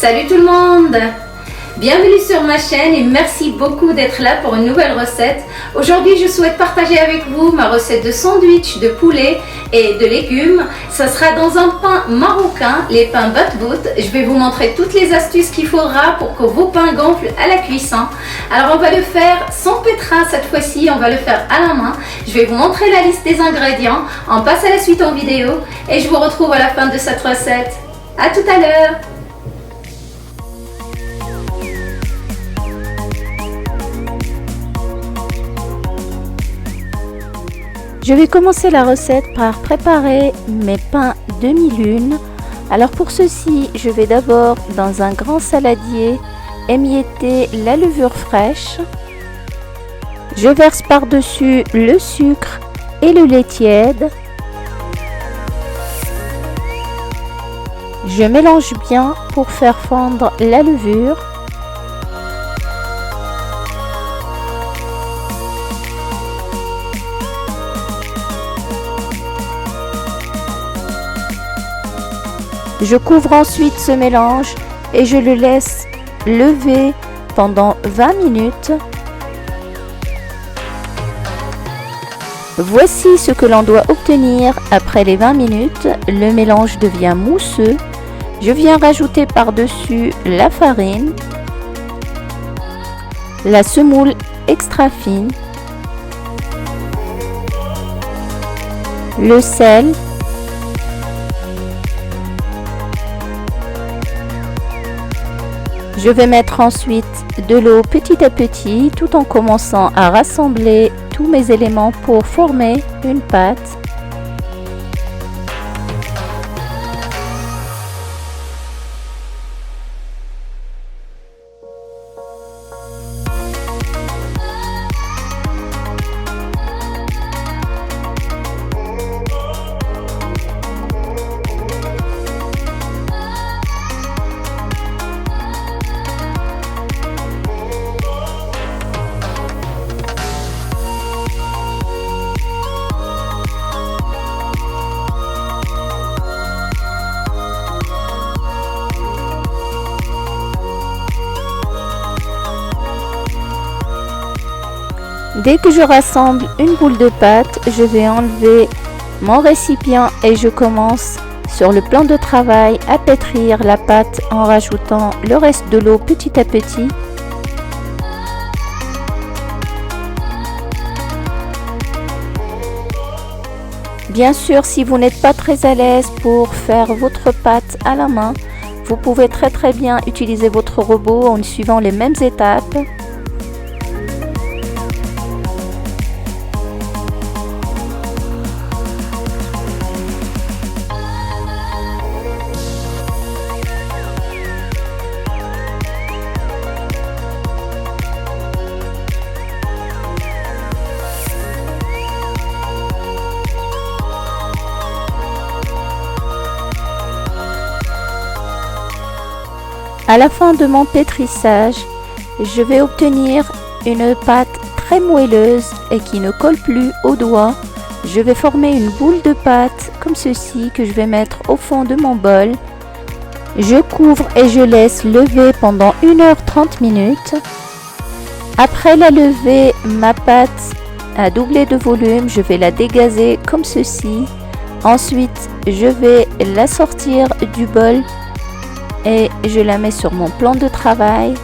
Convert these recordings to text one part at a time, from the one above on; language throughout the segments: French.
Salut tout le monde! Bienvenue sur ma chaîne et merci beaucoup d'être là pour une nouvelle recette. Aujourd'hui, je souhaite partager avec vous ma recette de sandwich de poulet et de légumes. Ça sera dans un pain marocain, les pains bat-bout. Je vais vous montrer toutes les astuces qu'il faudra pour que vos pains gonflent à la cuisson. Alors, on va le faire sans pétrin cette fois-ci, on va le faire à la main. Je vais vous montrer la liste des ingrédients. On passe à la suite en vidéo et je vous retrouve à la fin de cette recette. À tout à l'heure! Je vais commencer la recette par préparer mes pains demi-lune. Alors pour ceci, je vais d'abord dans un grand saladier émietter la levure fraîche. Je verse par-dessus le sucre et le lait tiède. Je mélange bien pour faire fondre la levure. Je couvre ensuite ce mélange et je le laisse lever pendant 20 minutes. Voici ce que l'on doit obtenir après les 20 minutes. Le mélange devient mousseux. Je viens rajouter par-dessus la farine, la semoule extra fine, le sel, je vais mettre ensuite de l'eau petit à petit tout en commençant à rassembler tous mes éléments pour former une pâte. Dès que je rassemble une boule de pâte, je vais enlever mon récipient et je commence sur le plan de travail à pétrir la pâte en rajoutant le reste de l'eau petit à petit. Bien sûr, si vous n'êtes pas très à l'aise pour faire votre pâte à la main, vous pouvez très bien utiliser votre robot en suivant les mêmes étapes. À la fin de mon pétrissage, je vais obtenir une pâte très moelleuse et qui ne colle plus aux doigts. Je vais former une boule de pâte comme ceci que je vais mettre au fond de mon bol. Je couvre et je laisse lever pendant 1h30 minutes. Après la levée, ma pâte a doublé de volume. Je vais la dégazer comme ceci. Ensuite, je vais la sortir du bol et je la mets sur mon plan de travail.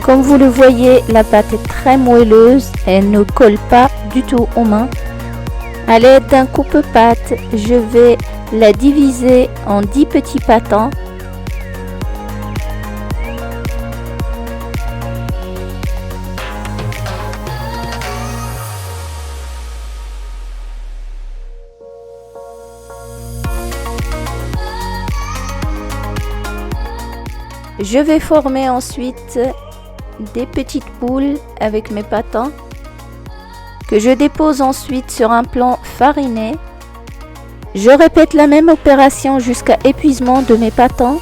Comme vous le voyez, la pâte est très moelleuse, elle ne colle pas du tout aux mains. À l'aide d'un coupe-pâte, je vais la diviser en 10 petits pâtons. Je vais former ensuite des petites boules avec mes pâtons que je dépose ensuite sur un plan fariné. Je répète la même opération jusqu'à épuisement de mes pâtons.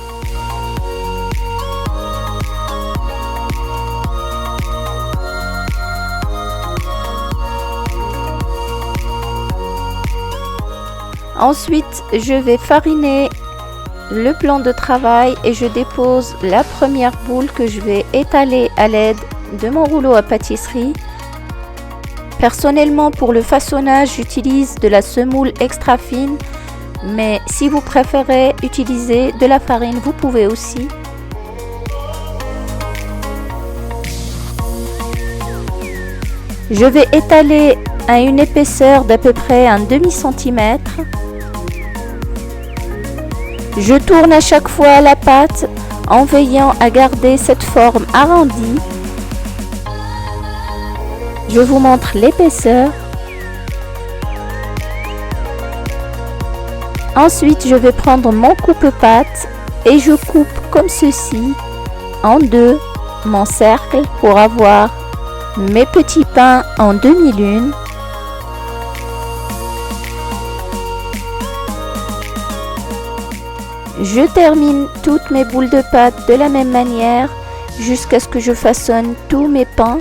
Ensuite, je vais fariner le plan de travail et je dépose la première boule que je vais étaler à l'aide de mon rouleau à pâtisserie. Personnellement, pour le façonnage, j'utilise de la semoule extra fine, mais si vous préférez utiliser de la farine, vous pouvez aussi. Je vais étaler à une épaisseur d'à peu près un demi-centimètre. Je tourne à chaque fois la pâte en veillant à garder cette forme arrondie. Je vous montre l'épaisseur. Ensuite, je vais prendre mon coupe-pâte et je coupe comme ceci en deux mon cercle pour avoir mes petits pains en demi-lune. Je termine toutes mes boules de pâte de la même manière jusqu'à ce que je façonne tous mes pains.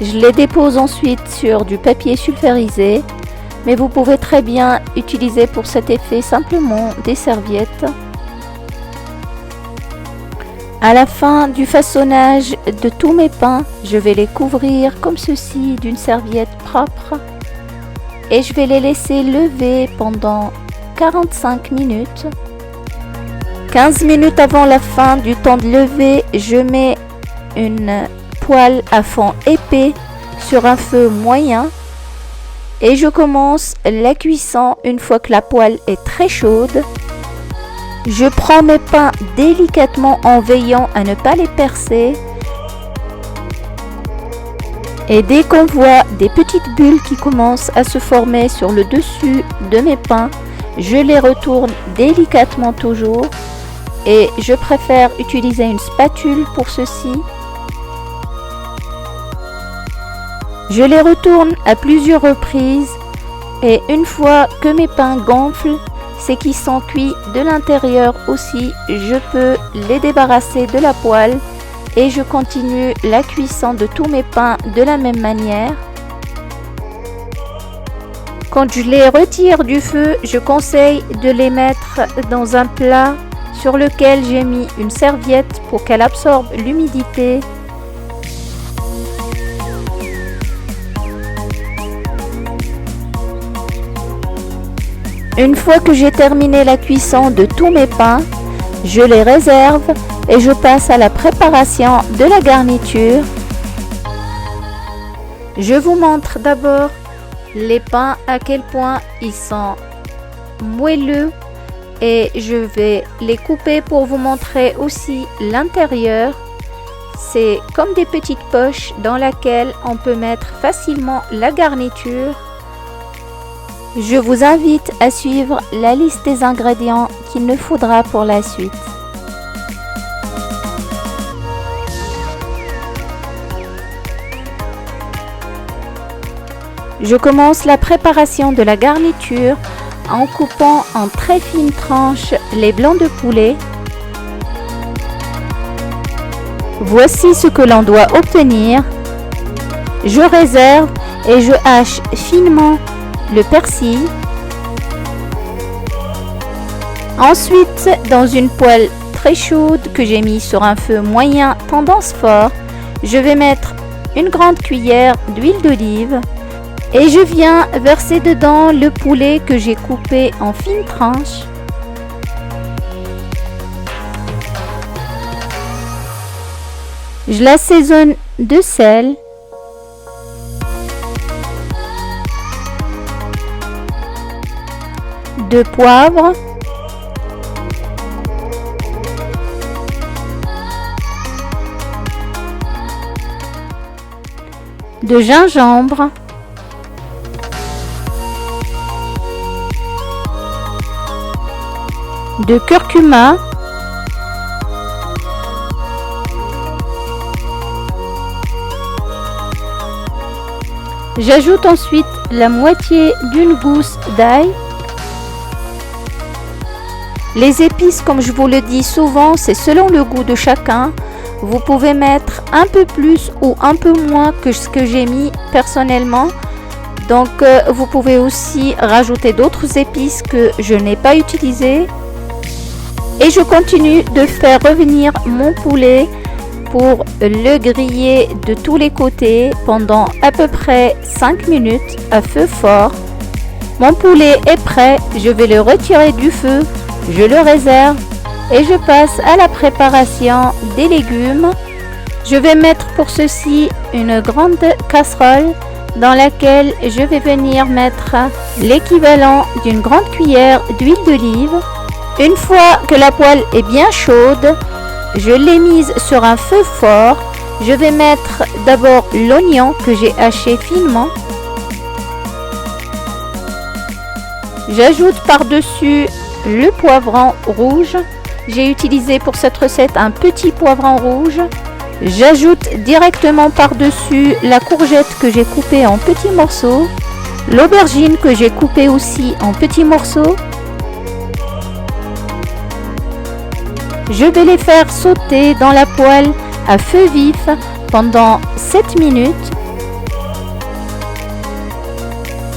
Je les dépose ensuite sur du papier sulfurisé, mais vous pouvez très bien utiliser pour cet effet simplement des serviettes. À la fin du façonnage de tous mes pains, je vais les couvrir comme ceci d'une serviette propre et je vais les laisser lever pendant 45 minutes. 15 minutes avant la fin du temps de lever, je mets une poêle à fond épais sur un feu moyen et je commence la cuisson une fois que la poêle est très chaude. Je prends mes pains délicatement en veillant à ne pas les percer. Et dès qu'on voit des petites bulles qui commencent à se former sur le dessus de mes pains, je les retourne délicatement toujours. Et je préfère utiliser une spatule pour ceci. Je les retourne à plusieurs reprises et une fois que mes pains gonflent, c'est qu'ils sont cuits de l'intérieur aussi, je peux les débarrasser de la poêle et je continue la cuisson de tous mes pains de la même manière. Quand je les retire du feu, je conseille de les mettre dans un plat sur lequel j'ai mis une serviette pour qu'elle absorbe l'humidité. Une fois que j'ai terminé la cuisson de tous mes pains, je les réserve et je passe à la préparation de la garniture. Je vous montre d'abord les pains à quel point ils sont moelleux et je vais les couper pour vous montrer aussi l'intérieur. C'est comme des petites poches dans lesquelles on peut mettre facilement la garniture. Je vous invite à suivre la liste des ingrédients qu'il nous faudra pour la suite. Je commence la préparation de la garniture en coupant en très fines tranches les blancs de poulet. Voici ce que l'on doit obtenir. Je réserve et je hache finement le persil. Ensuite, dans une poêle très chaude que j'ai mis sur un feu moyen tendance fort, je vais mettre une grande cuillère d'huile d'olive et je viens verser dedans le poulet que j'ai coupé en fines tranches. Je l'assaisonne de sel, de poivre, de gingembre, de curcuma, j'ajoute ensuite la moitié d'une gousse d'ail. Les épices, comme je vous le dis souvent, c'est selon le goût de chacun. Vous pouvez mettre un peu plus ou un peu moins que ce que j'ai mis personnellement. Donc vous pouvez aussi rajouter d'autres épices que je n'ai pas utilisées. Et je continue de faire revenir mon poulet pour le griller de tous les côtés pendant à peu près 5 minutes à feu fort. Mon poulet est prêt, je vais le retirer du feu, je le réserve et je passe à la préparation des légumes. Je vais mettre pour ceci une grande casserole dans laquelle je vais venir mettre l'équivalent d'une grande cuillère d'huile d'olive. Une fois que la poêle est bien chaude, je l'ai mise sur un feu fort. Je vais mettre d'abord l'oignon que j'ai haché finement. J'ajoute par-dessus le poivron rouge. J'ai utilisé pour cette recette un petit poivron rouge. J'ajoute directement par-dessus la courgette que j'ai coupée en petits morceaux, l'aubergine que j'ai coupée aussi en petits morceaux. Je vais les faire sauter dans la poêle à feu vif pendant 7 minutes.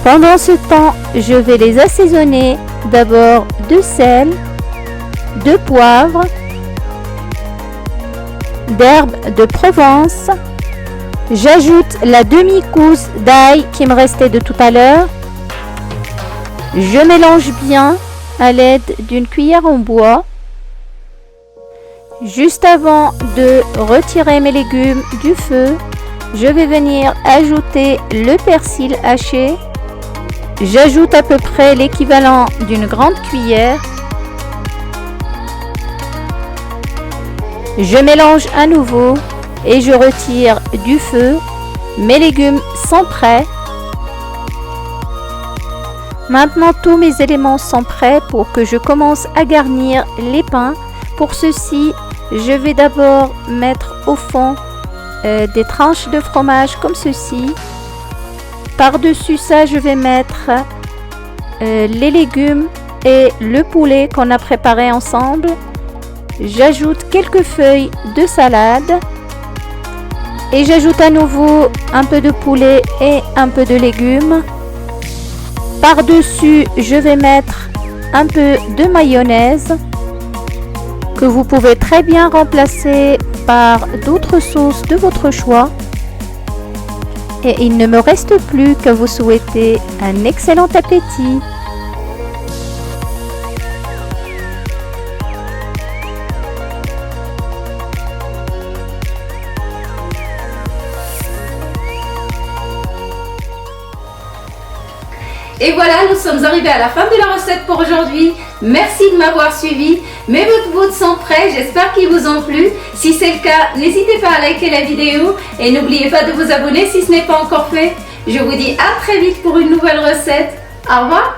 Pendant ce temps, je vais les assaisonner d'abord de sel, de poivre, d'herbes de Provence. J'ajoute la demi-cousse d'ail qui me restait de tout à l'heure. Je mélange bien à l'aide d'une cuillère en bois. Juste avant de retirer mes légumes du feu, je vais venir ajouter le persil haché. J'ajoute à peu près l'équivalent d'une grande cuillère. Je mélange à nouveau et je retire du feu. Mes légumes sont prêts. Maintenant, tous mes éléments sont prêts pour que je commence à garnir les pains. Pour ceci, je vais d'abord mettre au fond des tranches de fromage comme ceci. Par-dessus ça, je vais mettre les légumes et le poulet qu'on a préparé ensemble. J'ajoute quelques feuilles de salade et j'ajoute à nouveau un peu de poulet et un peu de légumes. Par-dessus, je vais mettre un peu de mayonnaise que vous pouvez très bien remplacer par d'autres sauces de votre choix. Et il ne me reste plus qu'à vous souhaiter un excellent appétit. Et voilà, nous sommes arrivés à la fin de la recette pour aujourd'hui. Merci de m'avoir suivi. Mes bouts sont prêts, j'espère qu'ils vous ont plu. Si c'est le cas, n'hésitez pas à liker la vidéo et n'oubliez pas de vous abonner si ce n'est pas encore fait. Je vous dis à très vite pour une nouvelle recette. Au revoir.